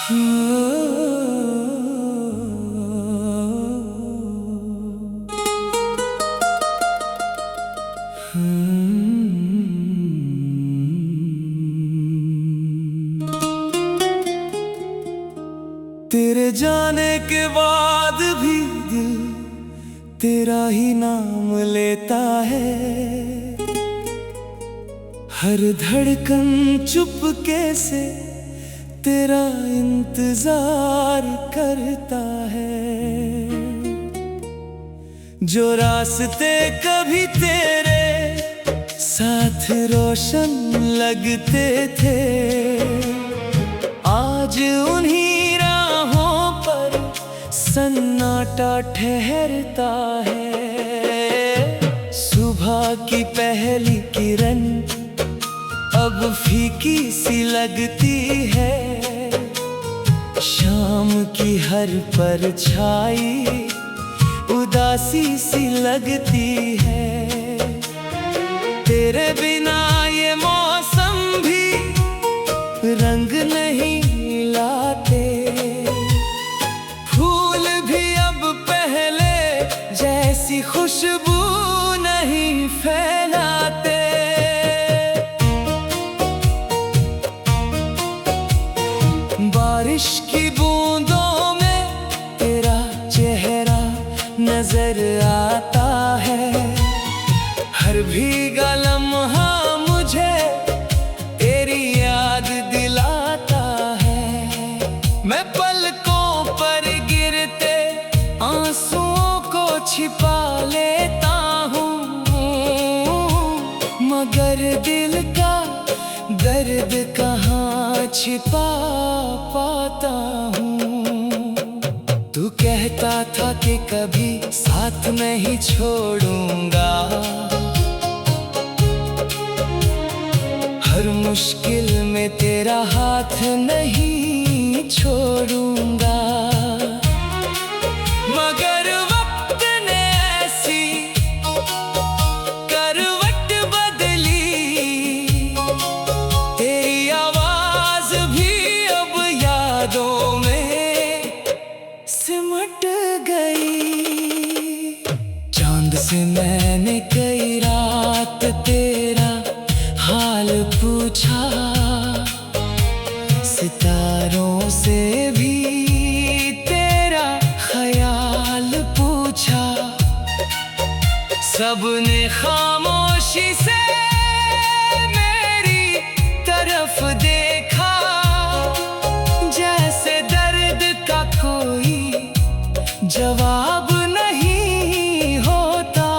तेरे जाने के बाद भी दिल तेरा ही नाम लेता है। हर धड़कन चुपके से तेरा इंतजार करता है। जो रास्ते कभी तेरे साथ रोशन लगते थे, आज उन्हीं राहों पर सन्नाटा ठहरता है। सुबह की पहली किरण अब फीकी सी लगती है। शाम की हर परछाई उदासी सी लगती है। तेरे बिना ये मौसम भी रंग नहीं लाते। फूल भी अब पहले जैसी खुशबू नहीं फैलाते। बारिश की बूंदों में तेरा चेहरा नजर आता है। हर भीगा लम्हा मुझे तेरी याद दिलाता है। मैं पलकों पर गिरते आंसुओं को छिपा लेता हूँ, मगर दिल का दर्द कहाँ छिपा पाता हूँ। तू कहता था कि कभी साथ नहीं छोड़ूंगा, हर मुश्किल में तेरा हाथ नहीं छोड़ूंगा। मगर वक्त ने ऐसी करवट बदली, तेरी आवाज भी अब यादों में सिमट गई। चांद से मैंने कई रात तेरा हाल पूछा, सितारों से भी तेरा ख्याल पूछा। सबने खामोशी से मेरी तरफ देखा, जैसे दर्द का कोई जवाब नहीं होता।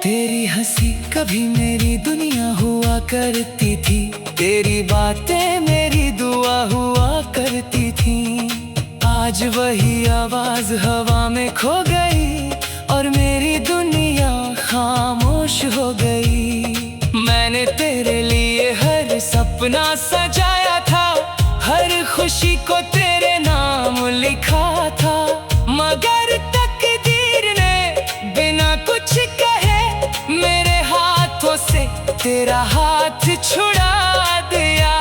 तेरी हंसी कभी मेरी दुनिया हुआ करती थी, तेरी बातें मेरी दुआ हुआ करती थी। आज वही आवाज हवा में खो गई और मेरी दुनिया खामोश हो गई। मैंने तेरे लिए हर सपना सजाया था, हर खुशी को तेरे नाम लिखा था। मगर तकदीर ने बिना कुछ कहे मेरे हाथों से तेरा हाथ छुड़ा दिया।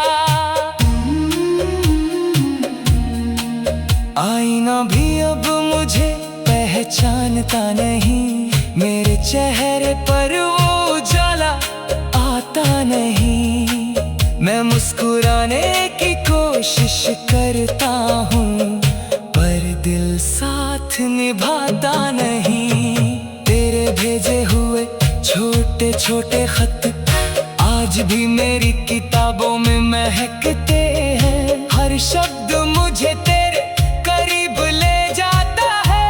आईना भी अब मुझे पहचानता नहीं, मेरे चेहरे पर वो उजाला आता नहीं। मैं मुस्कुराने की कोशिश करता हूँ, पर दिल साथ निभाता नहीं। तेरे भेजे हुए छोटे छोटे खत आज भी मेरी किताबों में महकते हैं। हर शब्द मुझे तेरे करीब ले जाता है,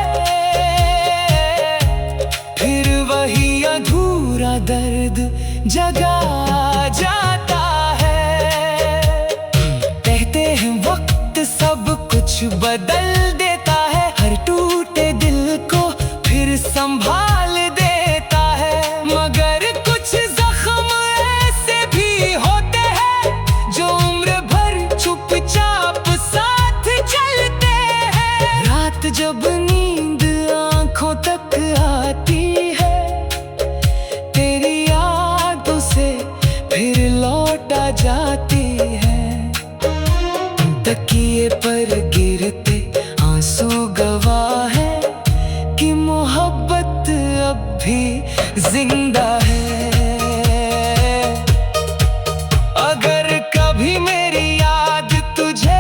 फिर वही अधूरा दर्द जगा जाता है। कहते हैं वक्त सब कुछ बदल देता है, हर टूटे दिल को फिर संभाल देता है। मगर कुछ जख्म ऐसे भी होते हैं जो उम्र भर चुपचाप साथ चलते हैं। रात जब नींद आंखों तक आती है, तेरी यादों से फिर लौटा जाती है। तकिए पर गिरते आंसू गवाह है कि मोहब्बत अब भी जिंदा है। अगर कभी मेरी याद तुझे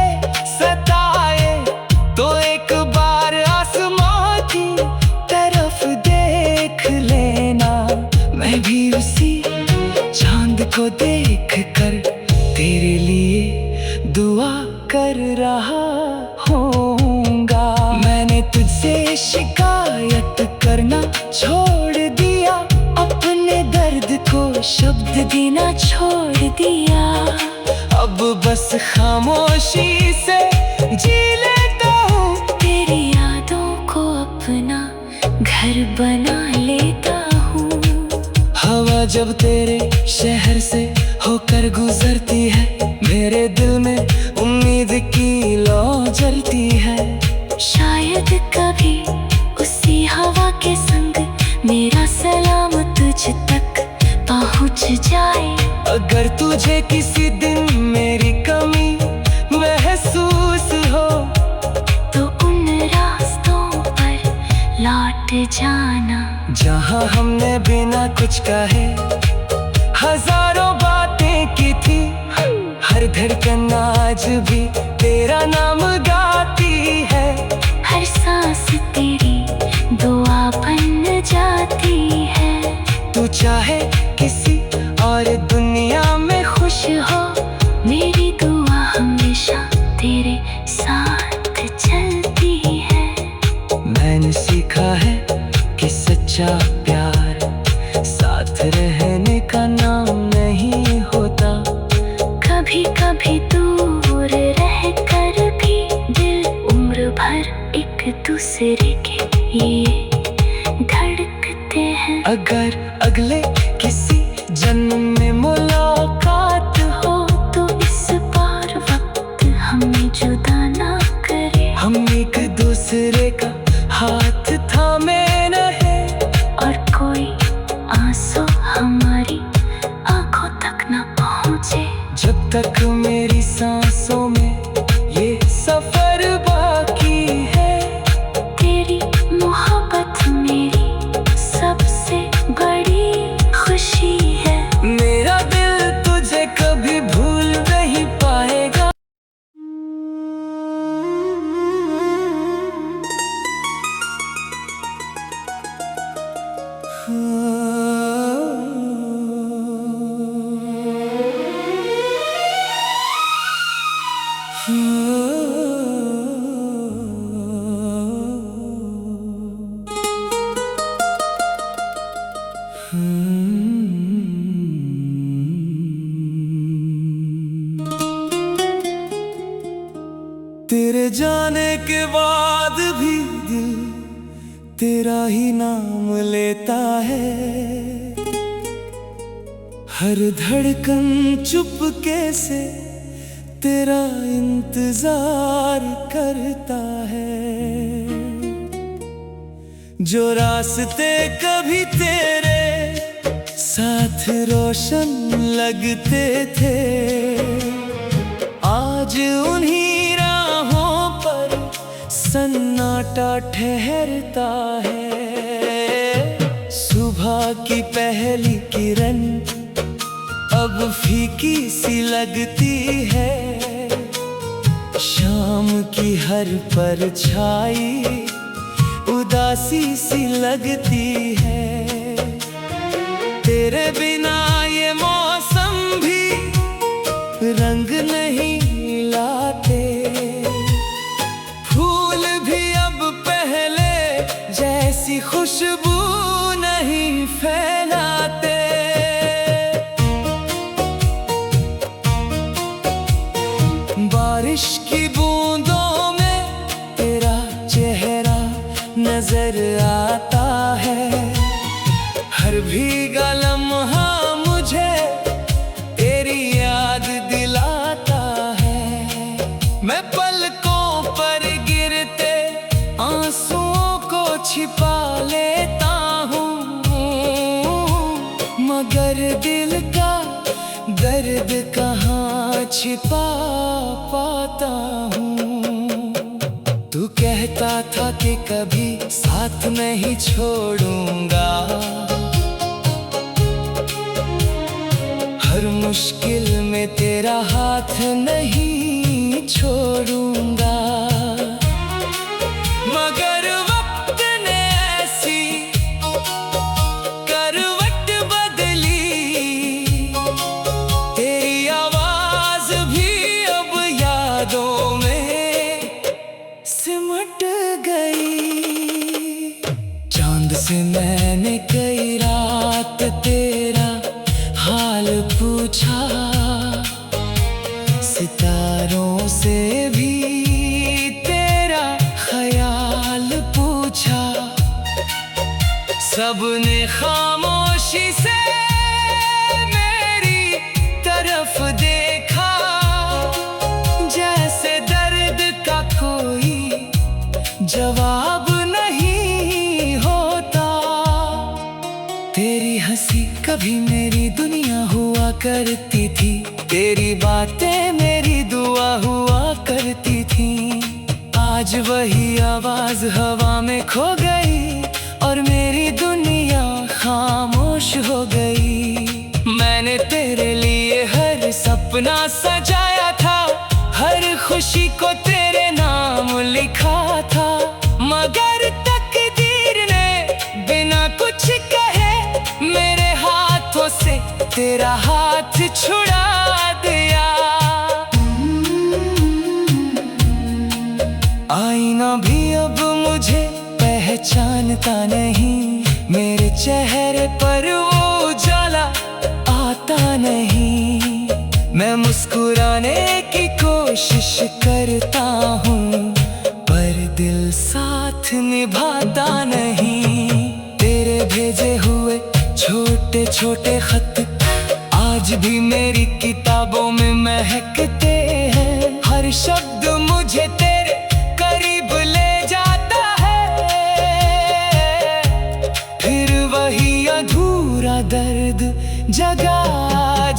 सताए तो एक बार आसमां की तरफ देख लेना। मैं भी उसी चांद को देख कर तेरे लिए दुआ कर रहा होऊंगा। मैंने तुझसे शिकायत करना छोड़ दिया, अपने दर्द को शब्द देना छोड़ दिया। अब बस खामोशी से जी लेता हूँ, तेरी यादों को अपना घर बना लेता हूँ। हवा जब तेरे शहर से होकर गुजरती है, मेरे दिल में उम्मीद की लौ जलती है। शायद कभी उसी हवा के संग मेरा सलाम तुझ तक पहुँच जाए। अगर तुझे किसी दिन मेरी कमी महसूस हो तो उन रास्तों पर लौट जाना जहाँ हमने बिना कुछ कहे हजारों बातें की थी। हर धड़कन आज भी तेरा नाम गाती है, हर सांस तेरी दुआ बन जाती है। तू चाहे किसी और दुनिया में खुश हो, मेरी दुआ हमेशा तेरे साथ चलती है। मैंने सीखा है कि सच्चा प्यार साथ रहने का नाम नहीं होता। कभी कभी दूर रह कर भी दिल उम्र भर एक दूसरे के लिए धड़कते हैं। अगर अगले किसी जन्म में मुलाकात हो तो इस बार वक्त हमें जुदा ना करे। हम एक दूसरे का हाथ थामे रहे और कोई आंसू हमारी आंखों तक ना पहुँचे। जब तक मेरी सांसों में ये सफर बाकी है। तेरी मोहब्बत मेरी सबसे बड़ी खुशी है। मेरा दिल तुझे कभी भूल नहीं पाएगा। तेरे जाने के बाद भी दिल तेरा ही नाम लेता है। हर धड़कन चुपके से तेरा इंतजार करता है। जो रास्ते कभी तेरे साथ रोशन लगते थे, आज उन्हीं राहों पर सन्नाटा ठहरता है। सुबह की पहली किरण अब फीकी सी लगती है, शाम की हर परछाई उदासी सी लगती है। तेरे बिना ये मौसम भी रंग नहीं लाते, फूल भी अब पहले जैसी खुशबू नहीं फैलाते। बारिश की बूंदों में तेरा चेहरा नजर आता है। हर भीगा लम्हा मुझे तेरी याद दिलाता है। मैं पलकों पर गिरते आंसुओं को छिपा लेता हूँ, मगर दिल का दर्द कहाँ छिपा पाता कहता था कि कभी साथ नहीं छोड़ूंगा, हर मुश्किल में तेरा हाथ नहीं छोड़ूंगा। मगर वक्त ने ऐसी करवट बदली, तेरी आवाज भी अब यादों में सिमट गई। चांद से मैंने कई रात तेरा हाल पूछा, सितारों से भी तेरा ख्याल पूछा। सबने खामोशी से मेरी तरफ देखा, जैसे दर्द का कोई जवाब नहीं होता। तेरी हंसी कभी मेरी दुनिया हुआ करती थी, तेरी बातें मेरी दुआ हुआ करती थी। आज वही आवाज हवा में खो गई और मेरी दुनिया खामोश हो गई। मैंने तेरे लिए हर सपना सजाया था, हर खुशी को तेरे नाम लिखा था। मगर तकदीर ने बिना कुछ कहे मेरे हाथों से तेरा हाथ छुड़ा दिया। आईना भी अब मुझे पहचानता नहीं, मेरे चेहरे पर वो उजाला आता नहीं। मैं मुस्कुराने की कोशिश करता हूँ, पर दिल साथ निभाता नहीं। तेरे भेजे हुए छोटे छोटे खत आज भी मेरी किताबों में महकते हैं। हर शब्द मुझे तेरे करीब ले जाता है, फिर वही अधूरा दर्द जगा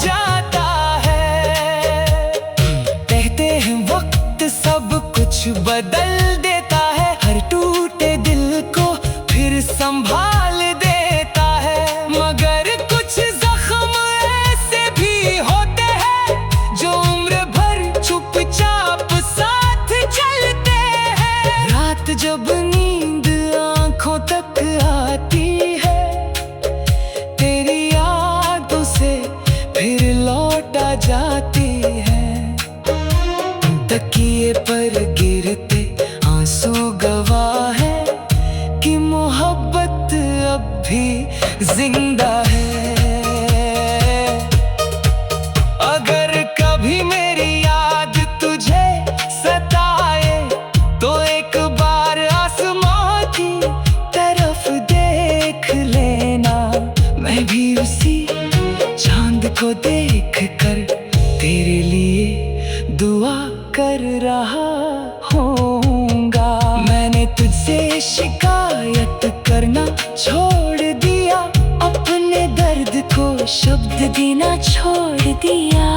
जाता है। कहते हैं वक्त सब कुछ बदल देता है, हर टूटे दिल को फिर संभाल देता है। मगर कुछ जख्म ऐसे भी होते हैं जो उम्र भर चुपचाप साथ चलते हैं। रात जब नींद आंखों तक आती है, तेरी यादों से फिर लौटा जाती है। तकिए पर गिरते आंसू गवाह है कि मोहब्बत अब भी जिंदा है। अगर कभी मेरी याद तुझे सताए तो एक बार आसमां की तरफ देख लेना। मैं भी उसी चांद को देख कर तेरे लिए दुआ कर रहा होऊंगा। मैंने तुझसे शिकायत करना छोड़ दिया, अपने दर्द को शब्द देना छोड़ दिया।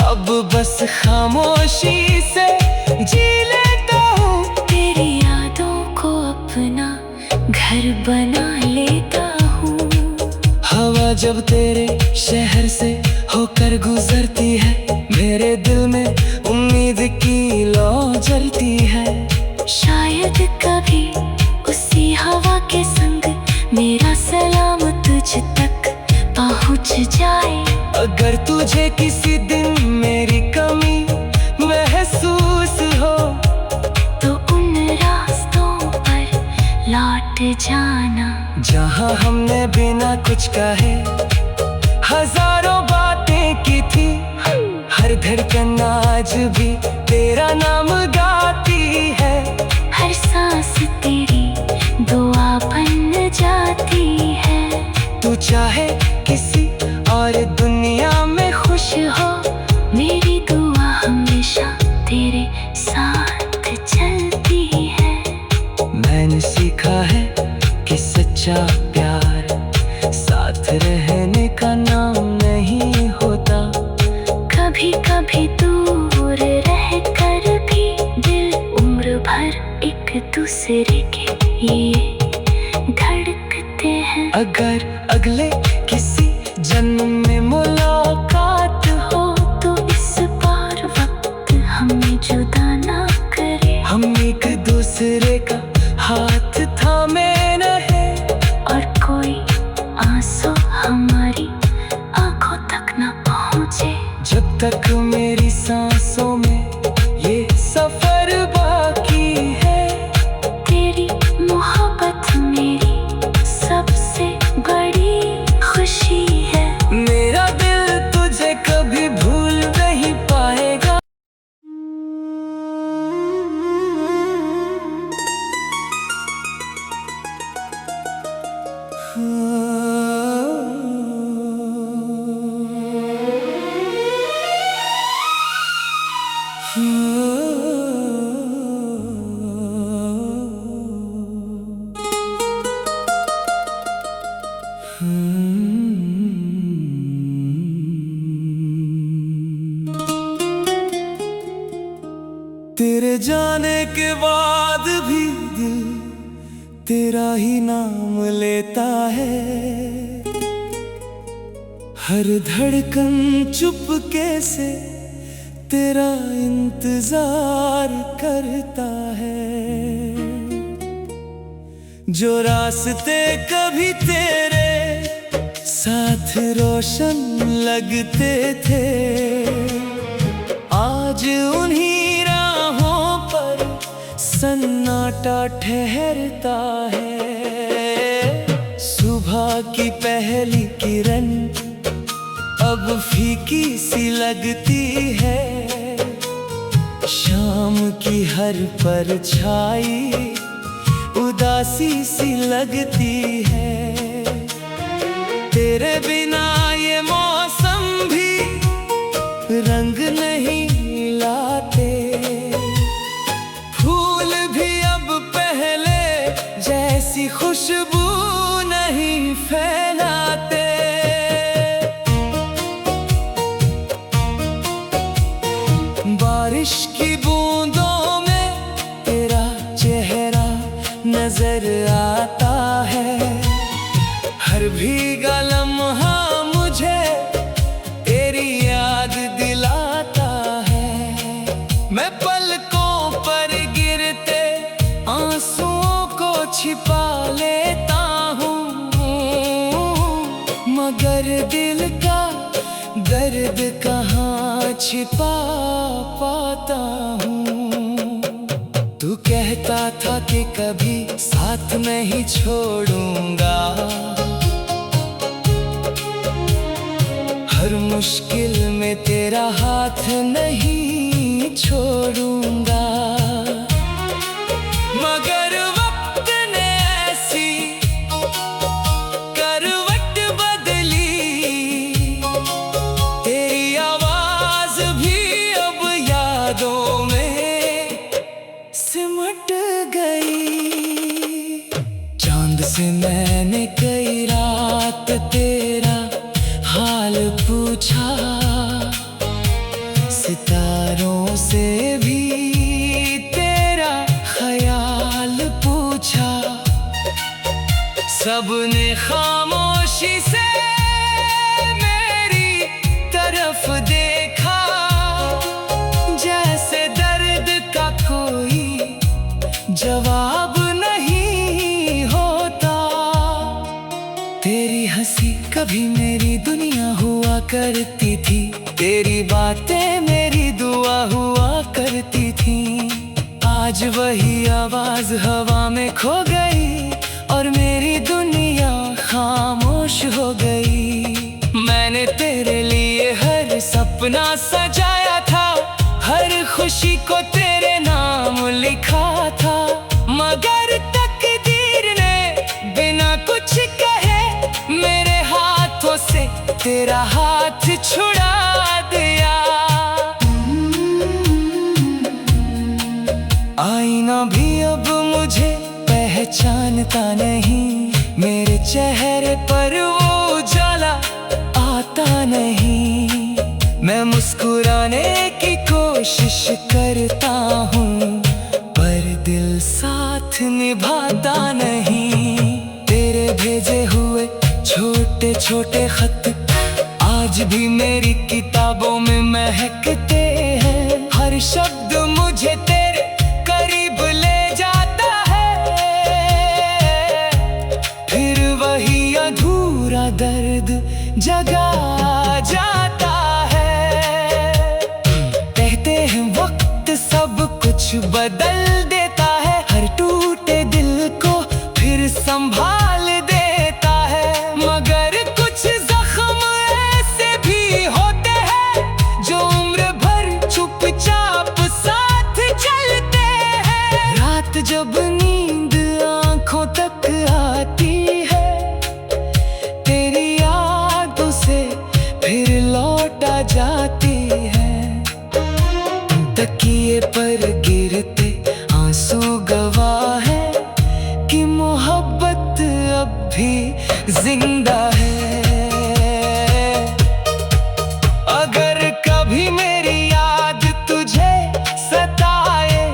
अब बस खामोशी से जी लेता हूँ, तेरी यादों को अपना घर बना लेता हूँ। हवा जब तेरे शहर से होकर गुजरती है, मेरे दिल में उम्मीद की लौ जलती है। शायद कभी उसी हवा के संग मेरा सलाम तुझ तक पहुँच जाए। अगर तुझे किसी दिन मेरी कमी महसूस हो, तो उन रास्तों पर लौट जाना जहाँ हमने बिना कुछ कहे हजारों बातें की थी। हर धड़कन आज भी तेरा नाम गाती है, हर सांस तेरी दुआ बन जाती है। तू चाहे किसी और दुनिया में खुश हो, मेरी दुआ हमेशा तेरे साथ चलती है। मैंने सीखा है कि सच्चा प्यार साथ रहने का नाम नहीं होता। कभी कभी दूर रह कर भी दिल उम्र भर एक दूसरे के लिए धड़कते हैं। अगर अगले किसी जन्म में मुलाकात हो तो इस बार वक्त हमें जुदा ना करे। हम एक दूसरे का हाथ थामे रहे और कोई आंसू हमारी आंखों तक ना पहुँचे। जब तक मेरी सांसों में ये सफर बाकी है। तेरी मोहब्बत मेरी सबसे बड़ी खुशी है। मेरा दिल तुझे कभी भूल नहीं पाएगा। तेरे जाने के बाद भी दिल तेरा ही नाम लेता है। हर धड़कन चुपके से तेरा इंतजार करता है। जो रास्ते कभी तेरे साथ रोशन लगते थे, आज उन्हीं राहों पर सन्नाटा ठहरता है। सुबह की पहली किरण अब फीकी सी लगती है। शाम की हर परछाई उदासी सी लगती है। तेरे बिना ये मौसम भी रंग नहीं लाते। फूल भी अब पहले जैसी खुशबू नहीं फैलाते। बारिश की बूंदों में तेरा चेहरा नजर आता है। हर भीगा लम्हा मुझे तेरी याद दिलाता है। मैं पलकों पर गिरते आंसुओं को छिपा लेता हूँ, मगर दिल का दर्द कहाँ छिपा पाता हूँ। तू कहता था कि कभी साथ नहीं छोड़ूंगा। हर मुश्किल में तेरा हाथ नहीं छोड़ूंगा। मगर वक्त ने ऐसी करवट बदली, तेरी आवाज भी अब यादों में सिमट गई। चांद से मैंने कई रात तेरा हाल पूछा, सितारों से भी तेरा ख्याल पूछा। सबने खामोशी से मेरी तरफ देखा, जैसे दर्द का कोई जवाब नहीं होता। तेरी हंसी कभी मेरी दुनिया हुआ करती थी। तेरी बातें मेरी दुआ हुआ करती थी। आज वही आवाज हवा में खो गई और मेरी दुनिया खामोश हो गई। मैंने तेरे लिए हर सपना सजाया था, हर खुशी को तेरे नाम लिखा था। मगर तकदीर ने बिना कुछ कहे मेरे हाथों से तेरा हाथ छुड़ा दिया। आईना भी अब मुझे पहचानता नहीं। मेरे चेहरे पर वो उजाला आता नहीं। मैं मुस्कुराने की कोशिश करता हूँ, पर दिल साथ नहीं निभाता नहीं। तेरे भेजे हुए छोटे छोटे खत आज भी मेरी किताबों में महकते हैं। हर शब्द मुझे तेरे करीब ले जाता है, फिर वही अधूरा दर्द जगा जाता है। कहते हैं वक्त सब कुछ बदल देता है, हर टूटे दिल को फिर संभाल देता है। मगर कुछ जख्म ऐसे भी होते हैं जो उम्र भर चुपचाप साथ चलते हैं। रात जब नींद आंखों तक आती है, तेरी यादों से फिर लौटा जाती है। तकिए पर गिरते आंसू गवाह है कि मोहब्बत अब भी जिंदा है। अगर कभी मेरी याद तुझे सताए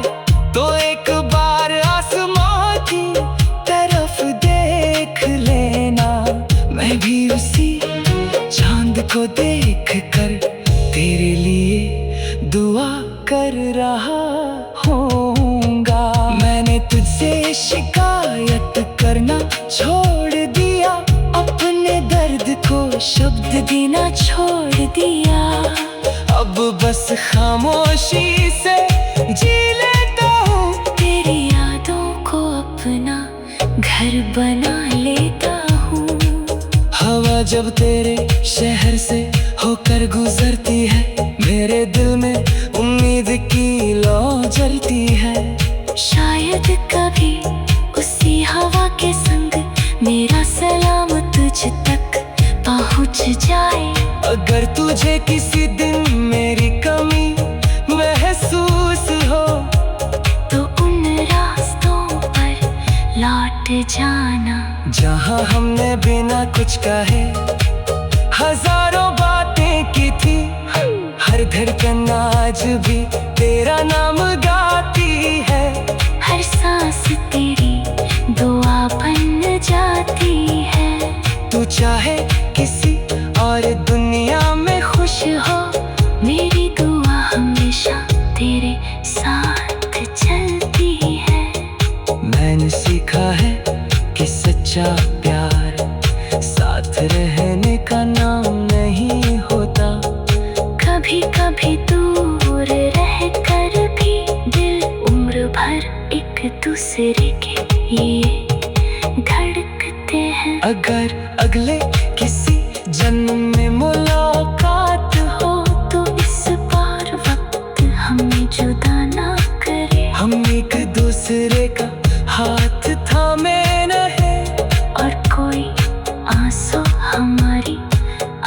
तो एक बार आसमां की तरफ देख लेना। मैं भी उसी चांद को देख कर तेरे लिए दुआ कर रहा होऊंगा। मैंने तुझसे शिकायत करना छोड़ दिया, अपने दर्द को शब्द देना छोड़ दिया। अब बस खामोशी से जी लेता हूँ, तेरी यादों को अपना घर बना लेता हूँ। हवा जब तेरे शहर से होकर गुजरती है, मेरे दिल में उम्मीद की लौ जलती है। शायद कभी उसी हवा के संग मेरा सलाम तुझ तक पहुँच जाए। अगर तुझे किसी दिन मेरी कमी महसूस हो तो उन रास्तों पर लौट जाना जहाँ हमने बिना कुछ कहे हजारों बातें की थी। हर धड़कन आज भी तेरा नाम गाती है, हर सांस तेरी दुआ बन जाती है। तू चाहे किसी और दुनिया में खुश हो, मेरी दुआ हमेशा तेरे साथ चलती है। मैंने सीखा है कि सच्चा प्यार साथ रहने का नाम नहीं होता। कभी कभी दूर रह कर भी दिल उम्र भर एक दूसरे के लिए धड़कते हैं। अगर अगले किसी जन्म में मुलाकात हो तो इस बार वक्त हमें जुदा ना करे। हम एक दूसरे का हाथ थामे रहे और कोई आंसू हमारी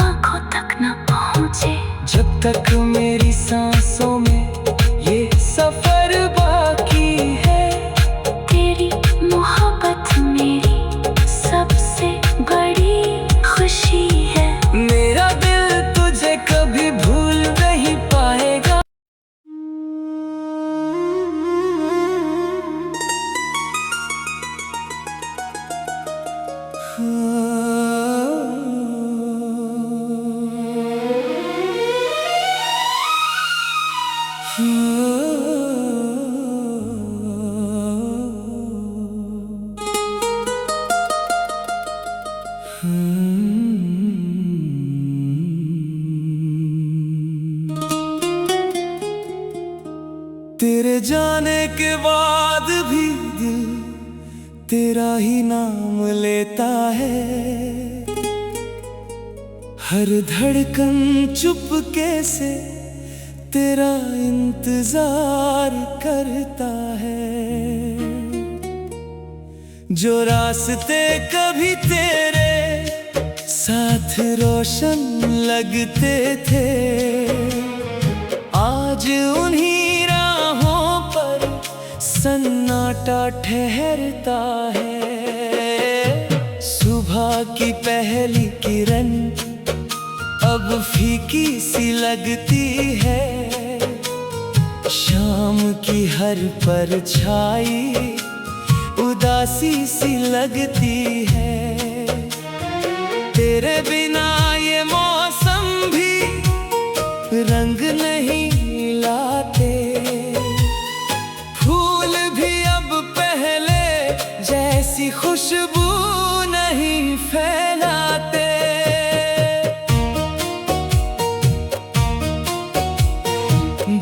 आंखों तक ना पहुँचे। जब तक मेरी सांसों में ये सफर बाकी है, तेरी मोहब्बत मेरी सबसे बड़ी खुशी है। मेरा दिल तुझे कभी भूल नहीं पाएगा। तेरे जाने के बाद भी दिल तेरा ही नाम लेता है। हर धड़कन चुपके से तेरा इंतजार करता है। जो रास्ते कभी तेरे साथ रोशन लगते थे, आज उन्हीं राहों पर सन्नाटा ठहरता है। सुबह की पहली किरण अब फीकी सी लगती है, शाम की हर परछाई उदासी सी लगती है। तेरे बिना ये मौसम भी रंग नहीं लाते, फूल भी अब पहले जैसी खुशबू नहीं फैलाते।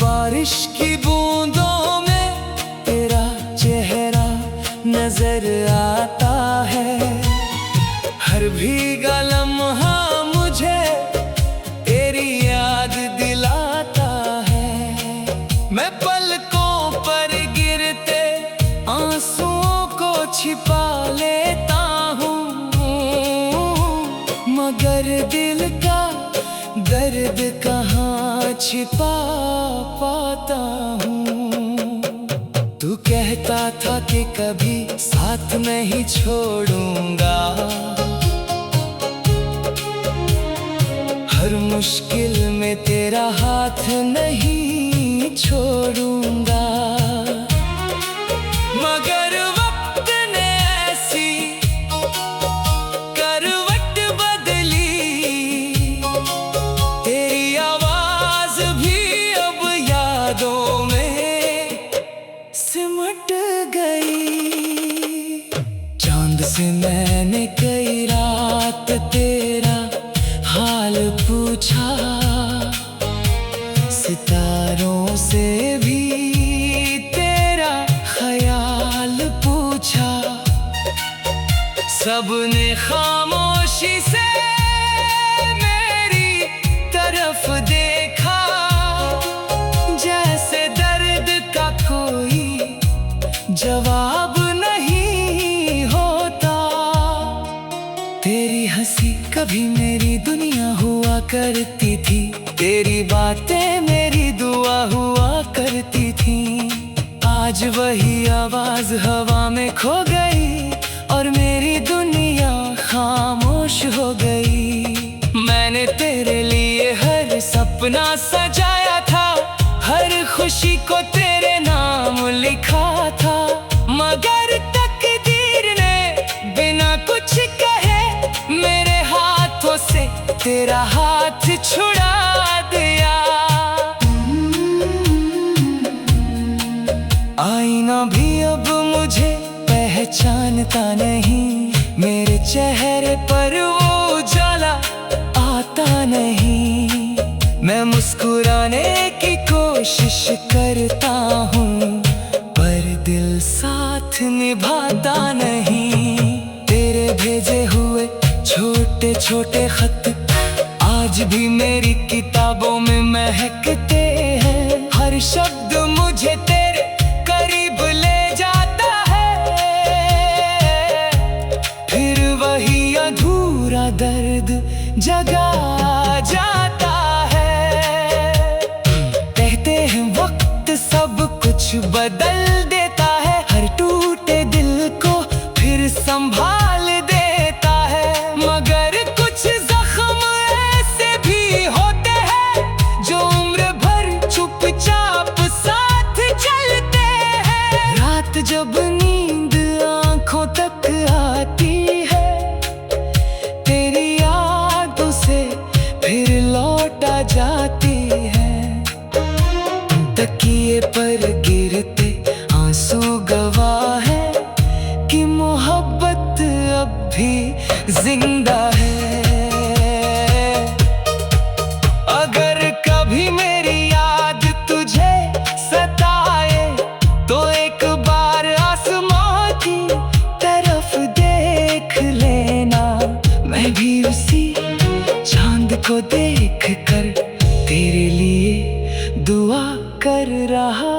बारिश की बूंदों में तेरा चेहरा नजर आता है, हर भीगा लम्हा मुझे तेरी याद दिलाता है। मैं पलकों पर गिरते आंसुओं को छिपा लेता हूँ, मगर दिल का दर्द कहाँ छिपा पाता हूँ। तू कहता था कि कभी साथ नहीं छोड़ूंगा, हर मुश्किल में तेरा हाथ नहीं छोड़ूंगा। मगर वक्त ने ऐसी करवट बदली, तेरी आवाज भी अब यादों में सिमट गई। चांद से मैंने कई रात तेरा हाल पूछा, सितारों से भी तेरा ख्याल पूछा। सबने खामोशी से मेरी तरफ देखा, जैसे दर्द का कोई जवाब नहीं होता। तेरी हंसी कभी मेरी दुनिया हुआ करती थी, तेरी बातें मेरी दुआ हुआ करती थी। आज वही आवाज हवा में खो गई और मेरी दुनिया खामोश हो गई। मैंने तेरे लिए हर सपना सजाया था, हर खुशी को तेरे नाम लिखा था, मगर तकदीर ने बिना कुछ कहे मेरे हाथों से तेरा हाथ छुड़ा दिया। आईना भी अब मुझे पहचानता नहीं, मेरे चेहरे पर वो उजाला आता नहीं। मैं मुस्कुराने की कोशिश करता हूँ, पर दिल साथ निभाता नहीं। तेरे भेजे हुए छोटे छोटे खत आज भी मेरी किताबों में महकते हैं, हर शब्द मुझे तेरे करीब ले जाता है। फिर वही अधूरा दर्द जगा जाता है। कहते हैं वक्त सब कुछ बदल देता है, हर टूटे दिल को फिर संभाल देता है, मगर कुछ जख्म ऐसे भी होते हैं जो उम्र भर चुपचाप साथ चलते हैं। रात जब नींद आंखों तक आती है, तेरी यादों से फिर लौटा जाती है। तकिए पर गिरते आंसू गवाह है कि मोहब्बत अब भी जिंदा है। अगर कभी मेरी याद तुझे सताए तो एक बार आसमां की तरफ देख लेना, मैं भी उसी चांद को देख कर तेरे लिए दुआ कर रहा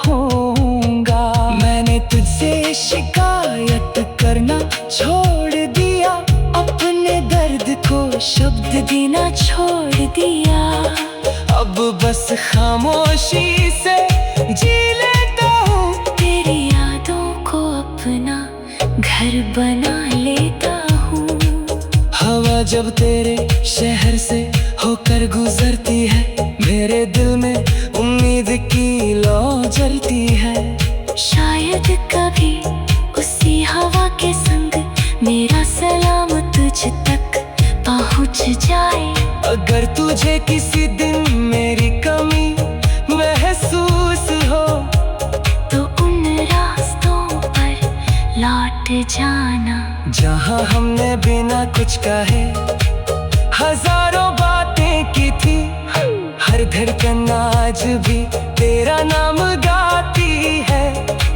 होऊंगा। मैंने तुझसे शिकायत करना छोड़ दिया, अपने दर्द को शब्द देना छोड़ दिया। अब बस खामोशी से जी लेता हूँ, तेरी यादों को अपना घर बना लेता हूँ। हवा जब तेरे शहर से होकर गुजरती है, मेरे दिल में उम्मीद की लौ जलती है। शायद कभी उसी जहाँ हमने बिना कुछ कहे हजारों बातें की थी। हर धड़कन आज भी तेरा नाम गाती है।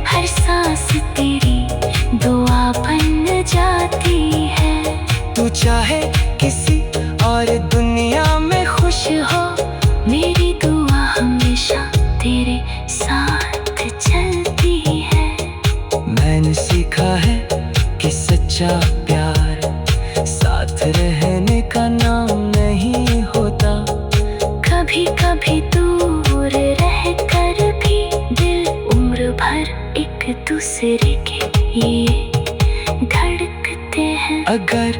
हर सांस तेरी दुआ बन जाती है। तू चाहे किसी और दुनिया में खुश हो, मेरी दुआ हमेशा तेरे साथ चलती है। मैंने सीखा है कि सच्चा प्यार साथ रहने का नाम नहीं होता। कभी कभी दूर रह कर भी दिल उम्र भर एक दूसरे के लिए धड़कते हैं। अगर